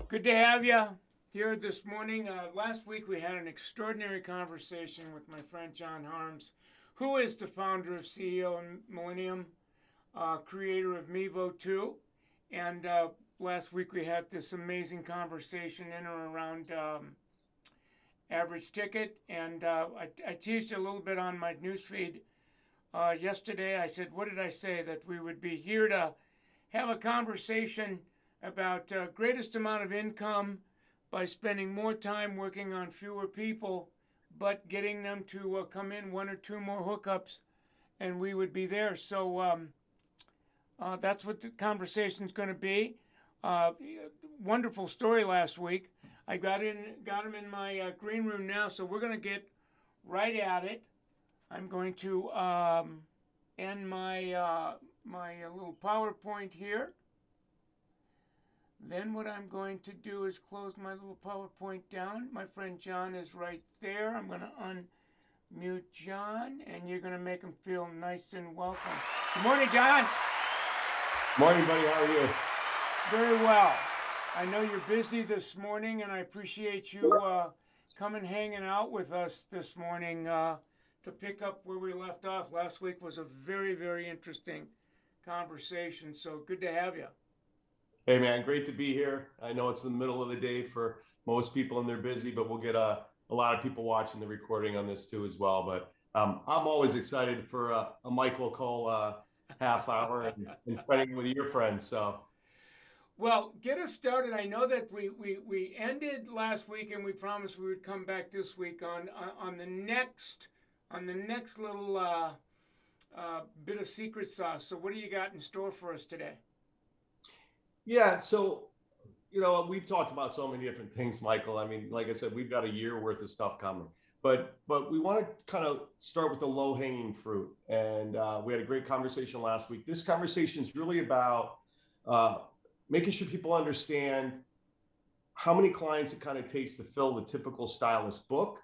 Good to have you here this morning. Last week we had an extraordinary conversation with my friend John Harms, who is the founder of CEO and Millennium, creator of Mevo 2. And last week we had this amazing conversation in or around average ticket. And I teased you a little bit on my newsfeed yesterday. I said, what did I say? That we would be here to have a conversation about greatest amount of income by spending more time working on fewer people, but getting them to come in one or two more hookups, and we would be there. So that's what the conversation is going to be. Wonderful story last week. I got him in my green room now, so we're going to get right at it. I'm going to end my my little PowerPoint here. Then what I'm going to do is close my little PowerPoint down. My friend John is right there. I'm going to unmute John, and you're going to make him feel nice and welcome. Good morning, John. Morning, buddy. How are you? Very well. I know you're busy this morning, and I appreciate you coming hanging out with us this morning to pick up where we left off. Last week was a very, very interesting conversation, so good to have you. Hey, man, great to be here. I know it's the middle of the day for most people and they're busy, but we'll get a lot of people watching the recording on this too as well. But I'm always excited for a Michael Cole half hour and spending it with your friends. So, well, get us started. I know that we ended last week, and we promised we would come back this week on the next little bit of secret sauce. So, what do you got in store for us today? yeah, so we've talked about so many different things, Michael. I mean, like I said, we've got a year worth of stuff coming, but we want to kind of start with the low hanging fruit. And we had a great conversation last week. This conversation is really about making sure people understand how many clients it kind of takes to fill the typical stylist book,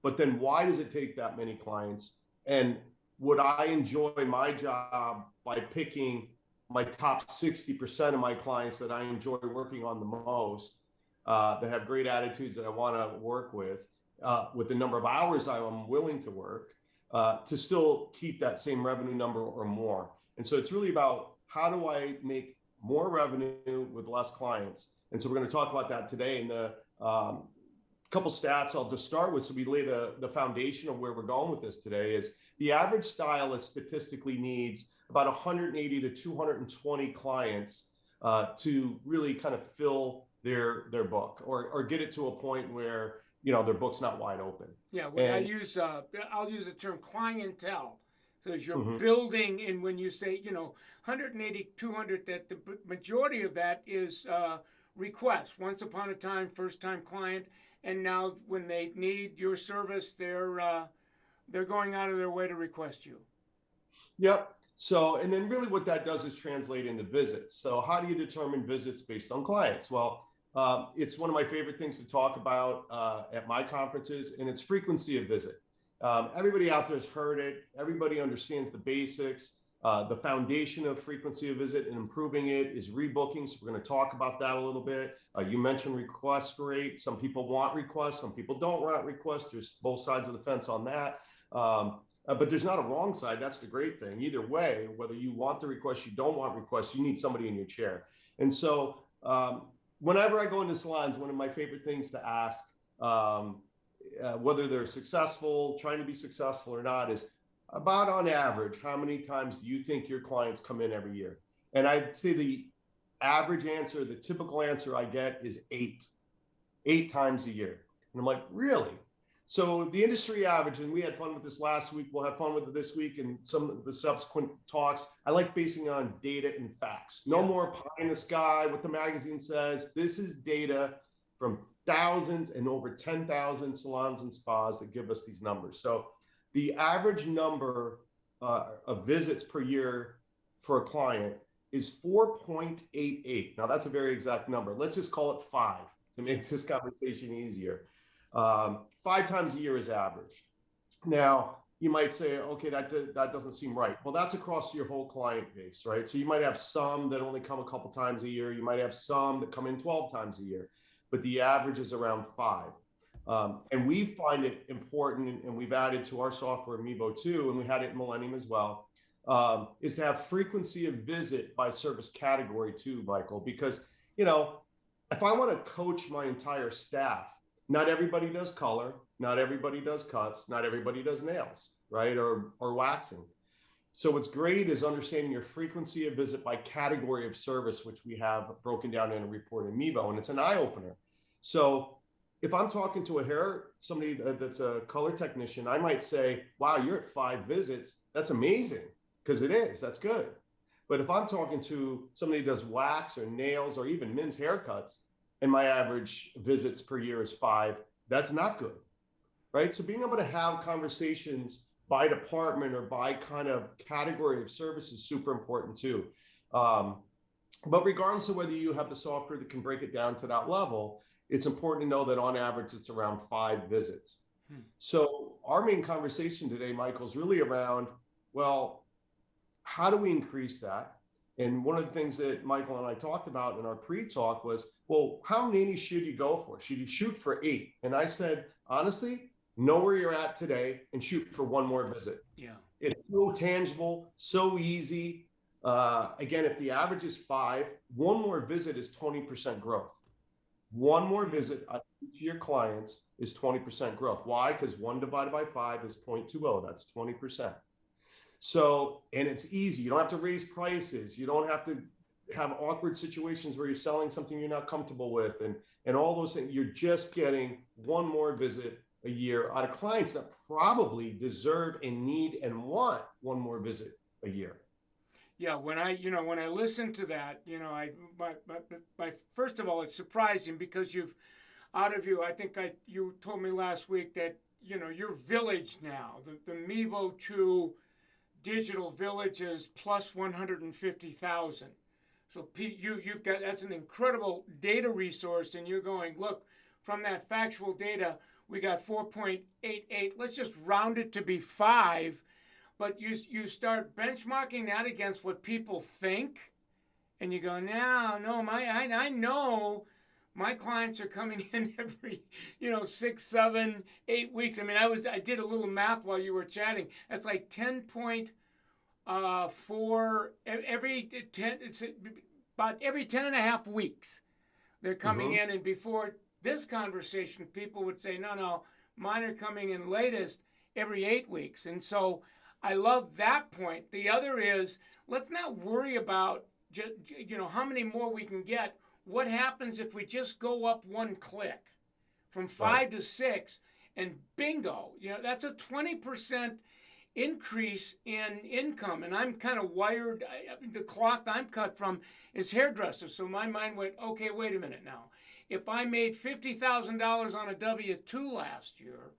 but then why does it take that many clients? And would I enjoy my job by picking my top 60% of my clients that I enjoy working on the most, that have great attitudes that I want to work with the number of hours I'm willing to work, to still keep that same revenue number or more. And so it's really about how do I make more revenue with less clients? And so we're going to talk about that today. And the couple stats I'll just start with, so we lay the foundation of where we're going with this today, is the average stylist statistically needs about 180 to 220 clients to really kind of fill their book or get it to a point where their book's not wide open. Yeah, well, I'll use the term clientele. So as you're building, and when you say 180, 200, that the majority of that is requests. Once upon a time, first time client, and now when they need your service, they're going out of their way to request you. Yep. So, and then really what that does is translate into visits. So how do you determine visits based on clients? Well, it's one of my favorite things to talk about at my conferences, and it's frequency of visit. Everybody out there's heard it. Everybody understands the basics. The foundation of frequency of visit and improving it is rebooking. So we're going to talk about that a little bit. You mentioned request rate. Some people want requests. Some people don't want requests. There's both sides of the fence on that. But there's not a wrong side. That's the great thing. Either way, whether you want the request, you don't want requests, you need somebody in your chair. And so whenever I go into salons, one of my favorite things to ask, whether they're successful, trying to be successful or not, is about on average, how many times do you think your clients come in every year? And I'd say the average answer, the typical answer I get is 8 times a year. And I'm like, really? So the industry average, and we had fun with this last week, we'll have fun with it this week and some of the subsequent talks. I like basing on data and facts. No more pie in the sky, what the magazine says. This is data from thousands and over 10,000 salons and spas that give us these numbers. So the average number of visits per year for a client is 4.88. Now that's a very exact number. Let's just call it 5 to make this conversation easier. 5 times a year is average. Now, you might say, okay, that doesn't seem right. Well, that's across your whole client base, right? So you might have some that only come a couple times a year. You might have some that come in 12 times a year, but the average is around 5. And we find it important, and we've added to our software Mevo too, and we had it in Millennium as well, is to have frequency of visit by service category too, Michael, because, if I want to coach my entire staff, not everybody does color, not everybody does cuts, not everybody does nails, right? Or waxing. So what's great is understanding your frequency of visit by category of service, which we have broken down in a report in Mevo, and it's an eye opener. So if I'm talking to somebody that's a color technician, I might say, wow, you're at 5 visits. That's amazing, because it is, that's good. But if I'm talking to somebody who does wax or nails or even men's haircuts, and my average visits per year is 5, that's not good, right? So being able to have conversations by department or by kind of category of service is super important too. But regardless of whether you have the software that can break it down to that level, it's important to know that on average, it's around 5 visits. So our main conversation today, Michael, is really around, well, how do we increase that? And one of the things that Michael and I talked about in our pre-talk was, well, how many should you go for? Should you shoot for 8? And I said, honestly, know where you're at today and shoot for 1 more visit. Yeah. It's so tangible, so easy. Again, if the average is 5, 1 more visit is 20% growth. 1 more visit to your clients is 20% growth. Why? Because 1 divided by 5 is 0.20. That's 20%. So, and it's easy. You don't have to raise prices. You don't have to have awkward situations where you're selling something you're not comfortable with, and all those things. You're just getting 1 more visit a year out of clients that probably deserve and need and want 1 more visit a year. Yeah, when I listen to that, first of all, it's surprising because you told me last week that, your village now, the Mevo 2 digital villages plus 150,000. So you've got, that's an incredible data resource, and you're going, look, from that factual data, we got 4.88. Let's just round it to be 5. But you start benchmarking that against what people think, and you go, no, I know my clients are coming in every, 6, 7, 8 weeks. I mean, I did a little math while you were chatting. That's like 10.4 every 10. It's about every 10 and a half weeks they're coming in. And before this conversation, people would say, no, mine are coming in latest every 8 weeks. And so I love that point. The other is, let's not worry about how many more we can get. What happens if we just go up 1 click from 5 to 6, and bingo, that's a 20% increase in income. And I'm kind of wired, the cloth I'm cut from is hairdresser. So my mind went, okay, wait a minute now. If I made $50,000 on a W-2 last year,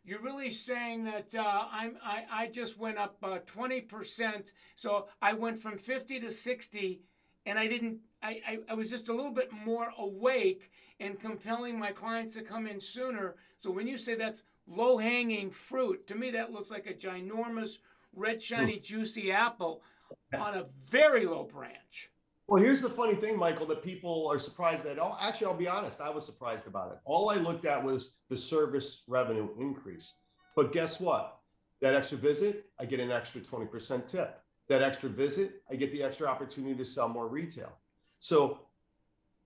you're really saying that I just went up 20%. So I went from 50 to 60, and I was just a little bit more awake and compelling my clients to come in sooner. So when you say that's low-hanging fruit, to me that looks like a ginormous, red, shiny, juicy apple on a very low branch. Well, here's the funny thing, Michael, that people are surprised at. Oh, actually, I'll be honest, I was surprised about it. All I looked at was the service revenue increase. But guess what? That extra visit, I get an extra 20% tip. That extra visit, I get the extra opportunity to sell more retail. So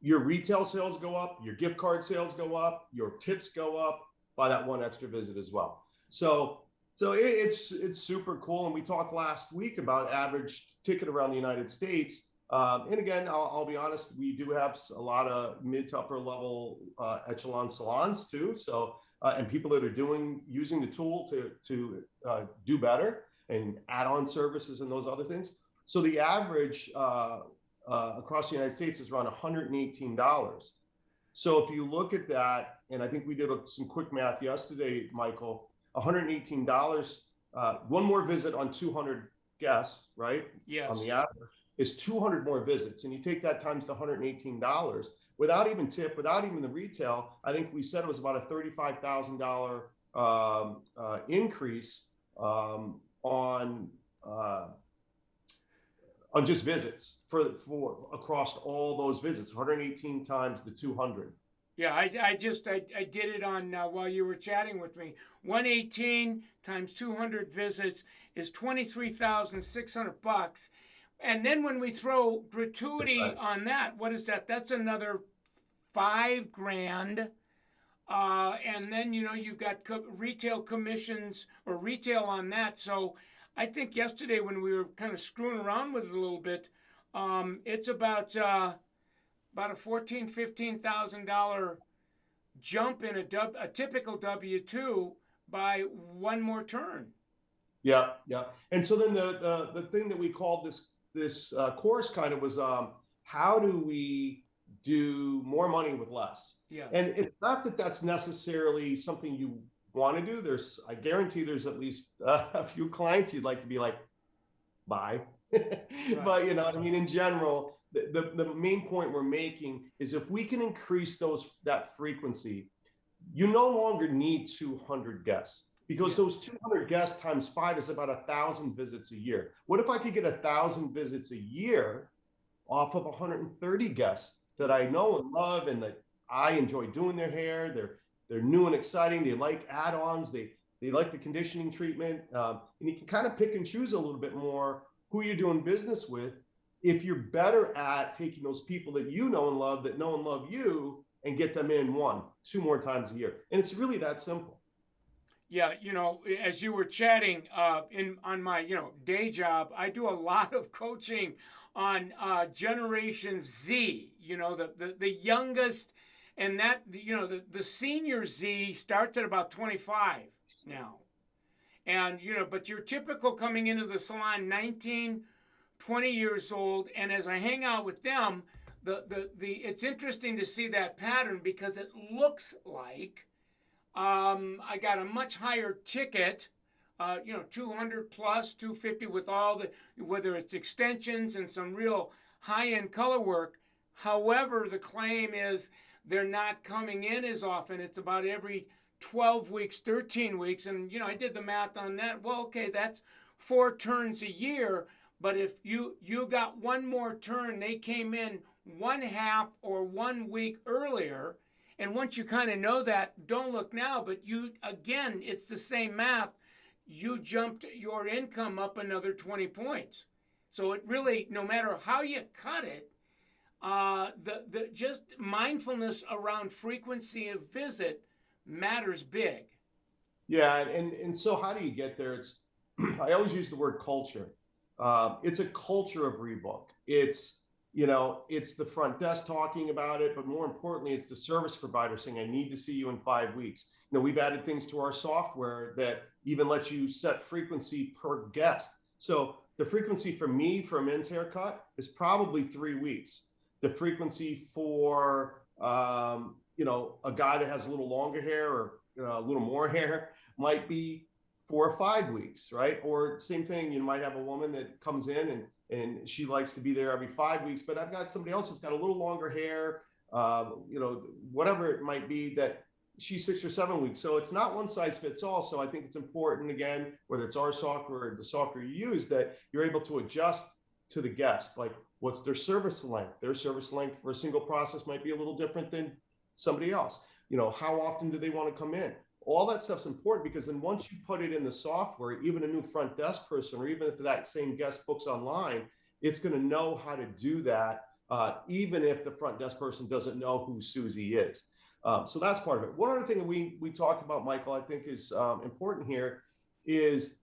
your retail sales go up, your gift card sales go up, your tips go up by that 1 extra visit as well. So it's super cool. And we talked last week about average ticket around the United States. And again, I'll be honest, we do have a lot of mid to upper level echelon salons too. So and people that are using the tool to do better and add on services and those other things. So the average across the United States is around $118. So if you look at that, and I think we did some quick math yesterday, Michael, $118, 1 more visit on 200 guests, right? Yes. On the average is 200 more visits. And you take that times the $118 without even tip, without even the retail, I think we said it was about a $35,000 increase on just visits for across all those visits, 118 times the 200. Yeah, I did it on while you were chatting with me. 118 times 200 visits is $23,600. And then when we throw gratuity Right. on that, what is that? That's another 5 grand. And then you've got retail commissions or retail on that. So I think yesterday when we were kind of screwing around with it a little bit, it's about a $15,000 jump in a typical W-2 by one more turn. Yeah, yeah. And so then the thing that we called this course kind of was how do we do more money with less? Yeah. And it's not that that's necessarily something you want to do. I guarantee there's at least a few clients you'd like to be like, bye. Right. But you know what I mean? In general, the main point we're making is if we can increase that frequency, you no longer need 200 guests. Because those 200 guests times 5 is about 1,000 visits a year. What if I could get 1,000 visits a year off of 130 guests that I know and love and that I enjoy doing their hair? They're new and exciting. They like add-ons. They like the conditioning treatment. And you can kind of pick and choose a little bit more who you're doing business with if you're better at taking those people that you know and love, that know and love you, and get them in 1-2 more times a year. And it's really that simple. Yeah, as you were chatting on my day job, I do a lot of coaching on Generation Z. The youngest, and that the senior Z starts at about 25 now, and but your typical coming into the salon 19, 20 years old, and as I hang out with them, it's interesting to see that pattern because it looks like. I got a much higher ticket, 200 plus, 250 with all whether it's extensions and some real high-end color work. However, the claim is they're not coming in as often. It's about every 12 weeks, 13 weeks. And, I did the math on that. Well, okay, that's 4 turns a year. But if you got one more turn, they came in 1/2 or 1 week earlier. And once you kind of know that, don't look now, but again, it's the same math. You jumped your income up another 20 points. So it really, no matter how you cut it, the just mindfulness around frequency of visit matters big. Yeah, and so how do you get there? I always use the word culture. It's a culture of Rebook. It's the front desk talking about it, but more importantly, it's the service provider saying, I need to see you in 5 weeks. We've added things to our software that even lets you set frequency per guest. So the frequency for me for a men's haircut is probably 3 weeks. The frequency for, a guy that has a little longer hair or a little more hair might be 4 or 5 weeks, right? Or same thing, you might have a woman that comes in and she likes to be there every 5 weeks, but I've got somebody else that's got a little longer hair, whatever it might be, that she's 6 or 7 weeks. So it's not one size fits all. So I think it's important, again, whether it's our software or the software you use, that you're able to adjust to the guest. Like, what's their service length? Their service length for a single process might be a little different than somebody else. How often do they want to come in? All that stuff's important, because then once you put it in the software, even a new front desk person, or even if that same guest books online, it's going to know how to do that, even if the front desk person doesn't know who Susie is. So that's part of it. One other thing that we talked about, Michael, I think is important here is,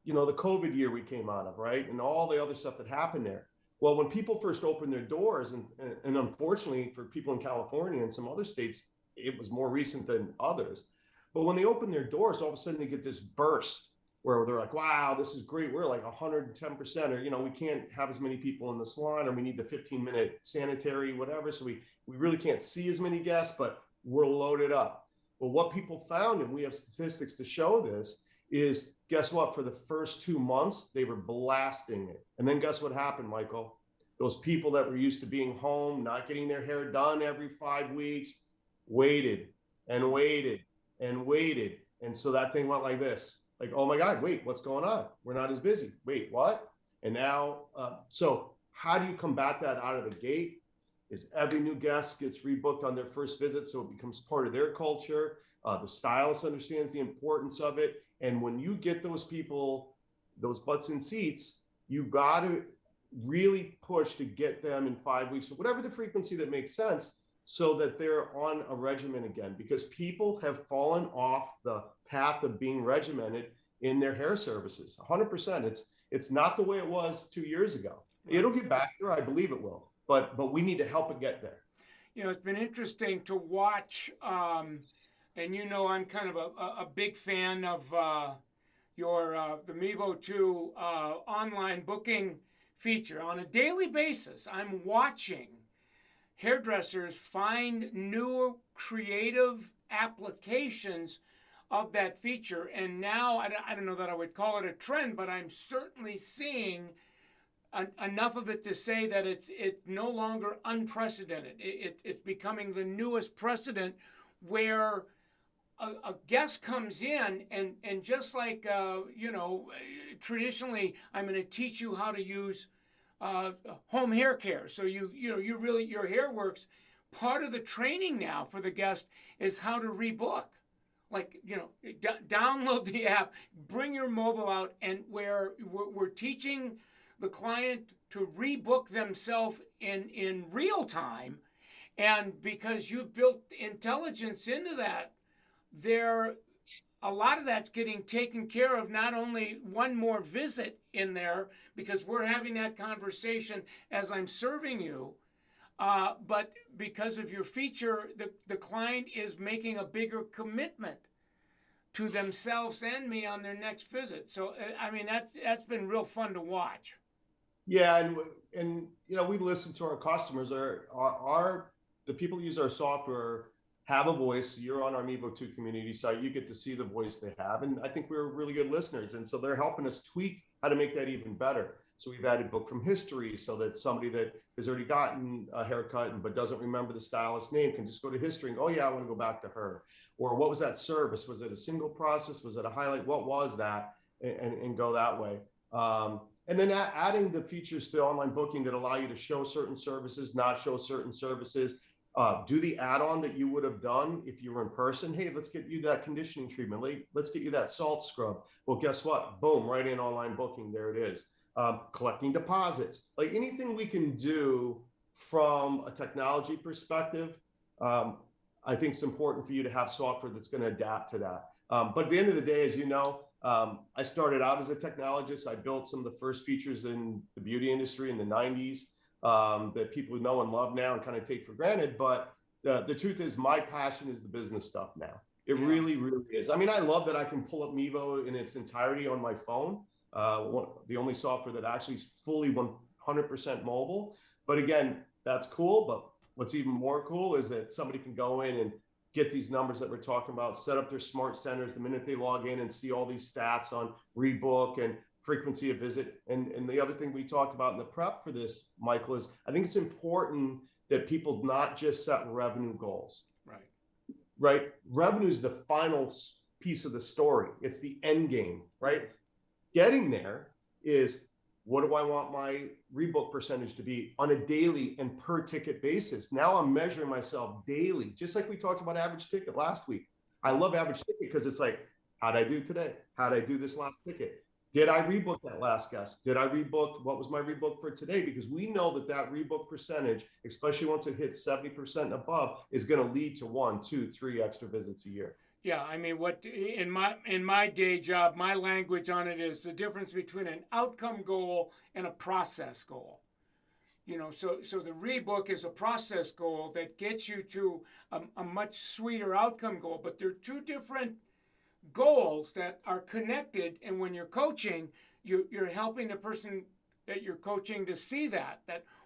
the COVID year we came out of, right? And all the other stuff that happened there. Well, when people first opened their doors, and unfortunately for people in California and some other states, it was more recent than others. But when they open their doors, all of a sudden they get this burst where they're like, wow, this is great. We're like 110%, or, we can't have as many people in the salon, or we need the 15-minute sanitary, whatever. So we really can't see as many guests, but we're loaded up. Well, what people found, and we have statistics to show this, is guess what? For the first 2 months, they were blasting it. And then guess what happened, Michael? Those people that were used to being home, not getting their hair done every 5 weeks, waited and waited and waited. And so that thing went like this. like, oh my God, wait, what's going on? We're not as busy. Wait, what? And now, so how do you combat that out of the gate? Is every new guest gets rebooked on their first visit, so it becomes part of their culture. The stylist understands the importance of it. And when you get those people, those butts in seats, you got to really push to get them in 5 weeks or whatever the frequency that makes sense, so that they're on a regimen again, because people have fallen off the path of being regimented in their hair services. 100%. It's not the way it was 2 years ago. It'll get back there. I believe it will. But we need to help it get there. You know, it's been interesting to watch, and you know, I'm kind of a big fan of the Mevo 2 online booking feature. On a daily basis, I'm watching hairdressers find new creative applications of that feature. And now, I don't know that I would call it a trend, but I'm certainly seeing enough of it to say that it's no longer unprecedented. It's becoming the newest precedent, where a guest comes in and just like you know, traditionally I'm going to teach you how to use home hair care, so you really, your hair works. Part of the training now for the guest is how to rebook. Like, you know, download the app, bring your mobile out, and where we're teaching the client to rebook themselves in real time. And because you've built intelligence into that, a lot of that's getting taken care of. Not only one more visit in there, because we're having that conversation as I'm serving you, but because of your feature, the client is making a bigger commitment to themselves and me on their next visit. So, I mean, that's been real fun to watch. Yeah, and you know, we listen to our customers. The people who use our software have a voice. You're on our Mevo 2 community site. You get to see the voice they have, and I think we're really good listeners. And so they're helping us tweak how to make that even better. So we've added book from history, so that somebody that has already gotten a haircut but doesn't remember the stylist's name can just go to history and go, oh yeah, I want to go back to her. Or what was that service? Was it a single process? Was it a highlight? What was that? And go that way. And then adding the features to online booking that allow you to show certain services, not show certain services, do the add-on that you would have done if you were in person. Hey, let's get you that conditioning treatment. Let's get you that salt scrub. Well, guess what? Boom, right in online booking, there it is. Collecting deposits, like anything we can do from a technology perspective. I think it's important for you to have software that's going to adapt to that. But at the end of the day, as you know, I started out as a technologist. I built some of the first features in the beauty industry in the 90s that people know and love now and kind of take for granted. But the truth is, my passion is the business stuff now. It really, really is. I mean, I love that I can pull up Mevo in its entirety on my phone. The only software that actually is fully 100% mobile. But again, that's cool. But what's even more cool is that somebody can go in and get these numbers that we're talking about, set up their smart centers the minute they log in and see all these stats on rebook and frequency of visit. And the other thing we talked about in the prep for this, Michael, is I think it's important that people not just set revenue goals. Right? Revenue is the final piece of the story. It's the end game, right? Getting there is, what do I want my rebook percentage to be on a daily and per ticket basis? Now I'm measuring myself daily, just like we talked about average ticket last week. I love average ticket because it's like, how'd I do today? How'd I do this last ticket? Did I rebook that last guest? Did I rebook? What was my rebook for today? Because we know that rebook percentage, especially once it hits 70% and above, is going to lead to 1, 2, 3 extra visits a year. Yeah, I mean, what in my day job, my language on it is the difference between an outcome goal and a process goal. You know, so the rebook is a process goal that gets you to a much sweeter outcome goal, but they're two different goals that are connected. And when you're coaching, you're helping the person that you're coaching to see that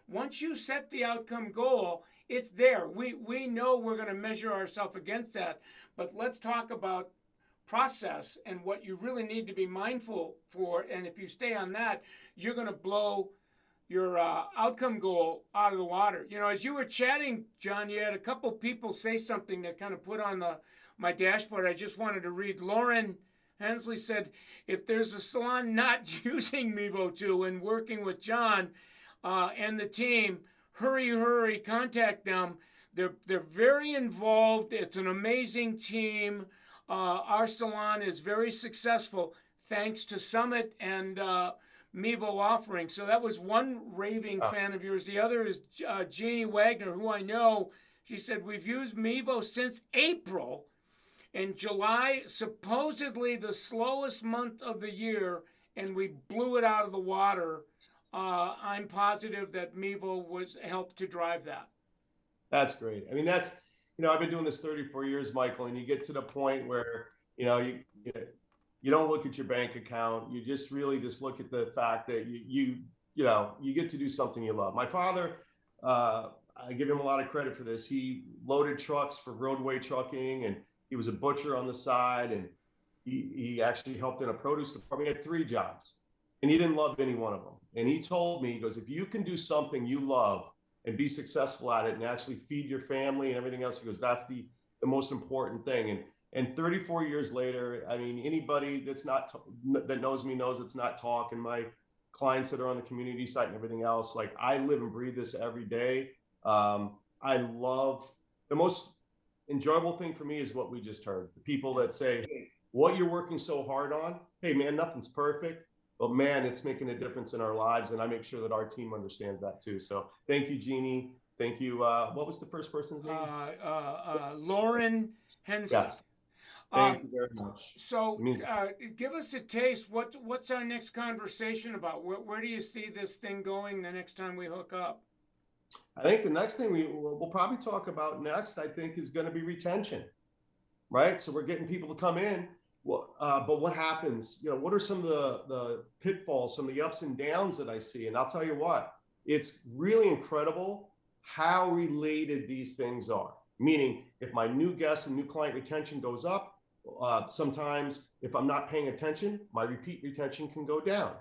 once you set the outcome goal, it's there. We know we're going to measure ourselves against that, but let's talk about process and what you really need to be mindful for. And if you stay on that, you're going to blow your outcome goal out of the water. You know, as you were chatting, John, you had a couple people say something that kind of put on my dashboard. I just wanted to read. Lauren Hensley said, if there's a salon not using Mevo 2 and working with John and the team, hurry, contact them. They're very involved. It's an amazing team. Our salon is very successful thanks to Summit and Mevo offering. So that was one raving fan of yours. The other is Jeannie Wagner, who I know. She said, we've used Mevo since April. In July, supposedly the slowest month of the year, and we blew it out of the water. I'm positive that Mevo was helped to drive that. That's great. I mean, I've been doing this 34 years, Michael, and you get to the point where, you don't look at your bank account. You just really just look at the fact that you get to do something you love. My father, I give him a lot of credit for this. He loaded trucks for roadway trucking, and he was a butcher on the side, and he actually helped in a produce department. He had 3 jobs, and he didn't love any one of them. And he told me, he goes, if you can do something you love and be successful at it and actually feed your family and everything else, he goes, that's the most important thing. And 34 years later, I mean, anybody that knows me knows it's not talk. And my clients that are on the community site and everything else, like, I live and breathe this every day. I love, the most enjoyable thing for me is what we just heard. The people that say, hey, what you're working so hard on, hey man, nothing's perfect, but man, it's making a difference in our lives. And I make sure that our team understands that too. So thank you, Jeannie. Thank you. What was the first person's name? Lauren Hensley. Yes. Thank you very much. So give us a taste. What's our next conversation about? Where do you see this thing going the next time we hook up? I think the next thing we'll probably talk about next, I think, is going to be retention, right? So we're getting people to come in. But what happens? What are some of the pitfalls, some of the ups and downs that I see? And I'll tell you what, it's really incredible how related these things are. Meaning, if my new guest and new client retention goes up, sometimes if I'm not paying attention, my repeat retention can go down.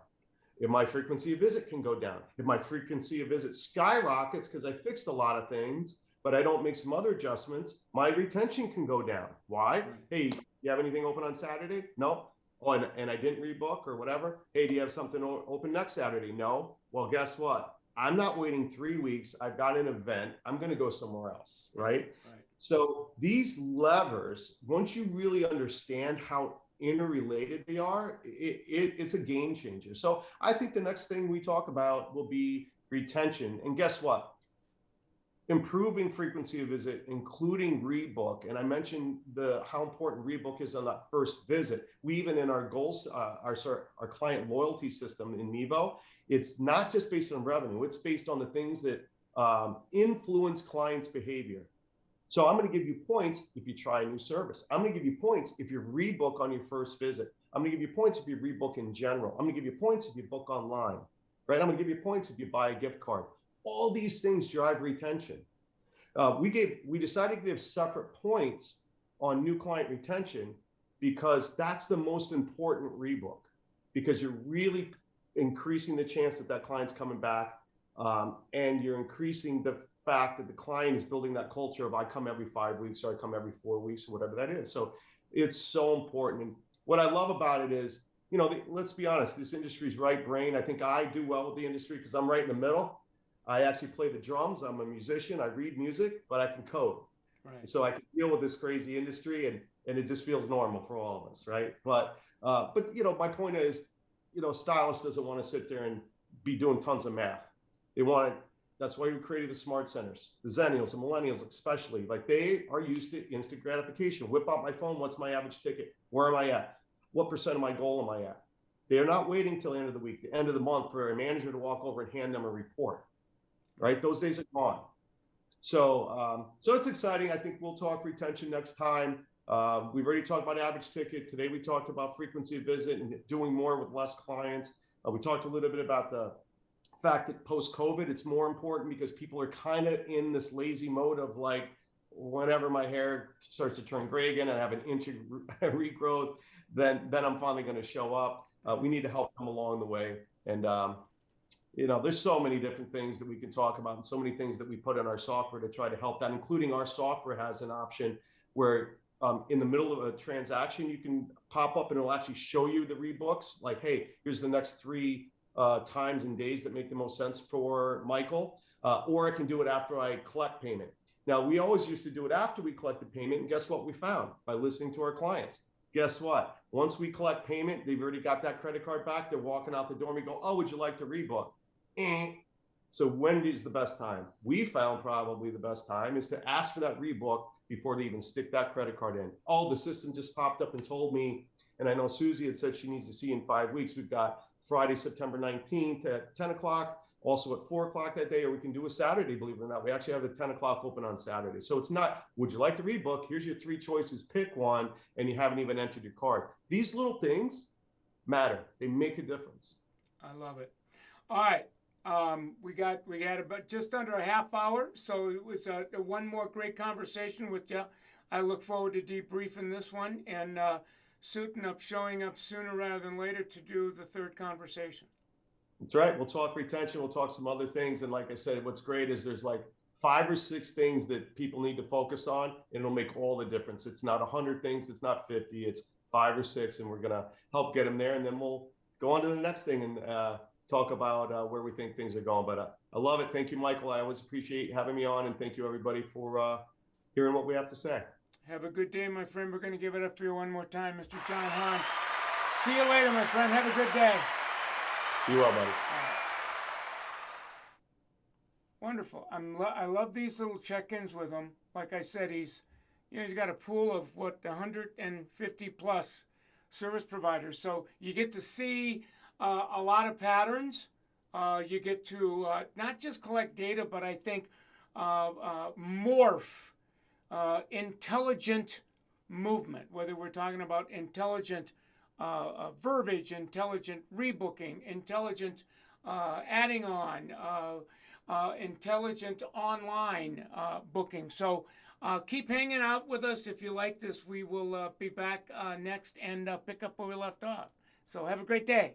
If my frequency of visit can go down. If my frequency of visit skyrockets because I fixed a lot of things, but I don't make some other adjustments, my retention can go down. Why? Right. Hey, you have anything open on Saturday? No. Oh, and I didn't rebook or whatever. Hey, do you have something open next Saturday? No. Well, guess what? I'm not waiting 3 weeks. I've got an event. I'm going to go somewhere else, right? So these levers, once you really understand how interrelated they are, it's a game changer. So I think the next thing we talk about will be retention. And guess what? Improving frequency of visit, including rebook. And I mentioned how important rebook is on that first visit. We even in our goals, our client loyalty system in Mevo, it's not just based on revenue. It's based on the things that influence clients' behavior. So I'm going to give you points if you try a new service. I'm going to give you points if you rebook on your first visit. I'm going to give you points if you rebook in general. I'm going to give you points if you book online, right? I'm going to give you points if you buy a gift card. All these things drive retention. We decided to give separate points on new client retention because that's the most important rebook, because you're really increasing the chance that client's coming back, and you're increasing the fact that the client is building that culture of I come every 5 weeks or I come every 4 weeks or whatever that is. So it's so important. And what I love about it is, let's be honest, this industry is right brain. I think I do well with the industry because I'm right in the middle. I actually play the drums. I'm a musician. I read music, but I can code. Right. So I can deal with this crazy industry and it just feels normal for all of us, right? But my point is, stylist doesn't want to sit there and be doing tons of math. That's why we created the smart centers, the Zennials, the Millennials especially. Like, they are used to instant gratification. Whip out my phone. What's my average ticket? Where am I at? What % of my goal am I at? They're not waiting till the end of the week, the end of the month for a manager to walk over and hand them a report, right? Those days are gone. So it's exciting. I think we'll talk retention next time. We've already talked about average ticket. Today we talked about frequency of visit and doing more with less clients. We talked a little bit about the fact that post-COVID, it's more important because people are kind of in this lazy mode of like, whenever my hair starts to turn gray again and I have an inch of regrowth, then I'm finally going to show up. We need to help them along the way. And, there's so many different things that we can talk about and so many things that we put in our software to try to help that, including our software has an option where in the middle of a transaction, you can pop up and it'll actually show you the rebooks. Like, hey, here's the next 3 times and days that make the most sense for Michael. Or I can do it after I collect payment. Now, we always used to do it after we collected payment. And guess what we found by listening to our clients? Guess what? Once we collect payment, they've already got that credit card back. They're walking out the door and we go, oh, would you like to rebook? So when is the best time? We found probably the best time is to ask for that rebook before they even stick that credit card in. Oh, the system just popped up and told me, and I know Susie had said she needs to see in 5 weeks. We've got Friday, September 19th at 10 o'clock, also at 4 o'clock that day, or we can do a Saturday, believe it or not. We actually have the 10 o'clock open on Saturday. So it's not, would you like to rebook? Here's your 3 choices, pick one, and you haven't even entered your card. These little things matter. They make a difference. I love it. All right. We had about just under a half hour, so it was one more great conversation with you. I look forward to debriefing this one and showing up sooner rather than later to do the 3rd conversation. That's right. We'll talk retention. We'll talk some other things. And like I said, what's great is there's like 5 or 6 things that people need to focus on, and it'll make all the difference. It's not 100 things. It's not 50. It's 5 or 6, and we're going to help get them there. And then we'll go on to the next thing and talk about where we think things are going. But I love it. Thank you, Michael. I always appreciate having me on, and thank you, everybody, for hearing what we have to say. Have a good day, my friend. We're going to give it up for you one more time, Mr. John Harms. See you later, my friend. Have a good day. You well, buddy. Wonderful. I love these little check-ins with him. Like I said, he's got a pool of 150 plus service providers. So you get to see a lot of patterns. You get to not just collect data, but I think morph intelligent movement, whether we're talking about intelligent verbiage, intelligent rebooking, intelligent adding on, intelligent online booking. So keep hanging out with us. If you like this, we will be back next and pick up where we left off. So have a great day.